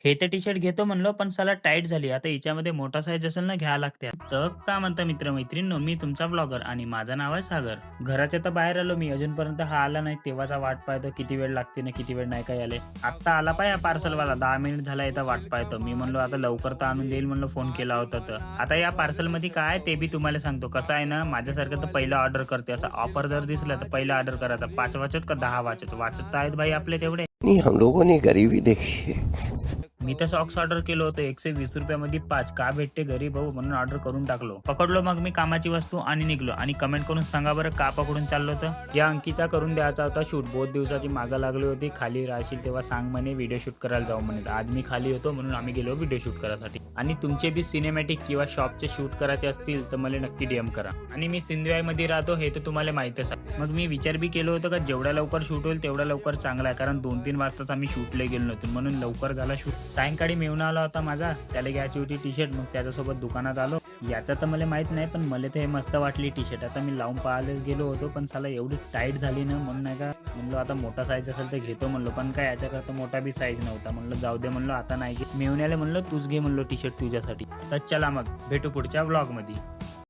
हे तर टी-शर्ट घेतो म्हणलो, पण साला टाईट झाली. आता हिच्यामध्ये मोठा साईज असेल ना, घ्यावा लागते. तर का म्हणता मित्र-मैत्रिणींनो, मी तुमचा ब्लॉगर आणि माझं नाव आहे सागर. घराच्या तर बाहेर आलो मी, अजूनपर्यंत हा आला नाही. तेव्हाचा वाट पाहतो, किती वेळ लागते ना, किती वेळ नाही काय आले. आत्ता आला पाह्या पार्सलवाला, 10 मिनिट झाला इथं वाट पाहतो. मी म्हणलो आता लवकर तर आणून देईल म्हणलं, फोन केला होता तर. आता या पार्सलमध्ये काय आहे ते बी तुम्हाला सांगतो. कसं आहे ना, माझ्यासारखं तर पहिलं ऑर्डर करते. असं ऑफर जर दिसलं तर पहिलं ऑर्डर करायचा. 5 वाचत का 10 वाचत? वाचत तर आहेत भाई आपले तेवढे. नहीं, हम लोगों ने गरीबी देखी है। मी तर सॉक्स ऑर्डर केलं होतं 120 रुपयामध्ये 5 का भेटते घरी भाऊ म्हणून ऑर्डर करून टाकलो. पकडलो मग मी कामाची वस्तू आणि निघलो. आणि कमेंट करून सांगा बरं का पकडून चाललो होतं. या अंकीचा करून द्यायचा होता शूट. बहुत दिवसाची मागं लागली होती. खाली राहशील तेव्हा सांग म्हणे व्हिडिओ शूट करायला जाऊ म्हणे. तर आज मी खाली होतो म्हणून आम्ही गेलो व्हिडिओ शूट करायसाठी. आणि तुमचे बी सिनेमॅटिक किंवा शॉपचे शूट करायचे असतील तर मला नक्की डीएम करा. आणि मी सिंधुताईमध्ये राहतो हे तर तुम्हाला माहितच आहे. मग मी विचार बी केलं होतं का जेवढ्या लवकर शूट होईल तेवढ्या लवकर चांगला आहे. कारण 2-3 वाजताच आम्ही शूटला गेलो नव्हतो म्हणून लवकर झाला शूट. सायंकाळी मेवून आला होता माझा, त्याला घ्यायची होती टी-शर्ट. मग त्याच्यासोबत दुकानात आलो. याचा तर मला माहित नाही पण मला तर हे मस्त वाटली टी-शर्ट. आता मी लावून पाहायलाच गेलो होतो पण साला एवढी टाईट झाली ना म्हणून नाही का म्हणलो आता मोठा साईज असेल तर घेतो म्हणलो. पण काय याच्याकरता मोठा बी साईज नव्हता. म्हणलं जाऊ दे म्हणलो आता नाही घे. मेवण्याला म्हणलं तूच घे म्हणलो टी-शर्ट तुझ्यासाठी. तर चला मग भेटू पुढच्या व्लॉगमध्ये.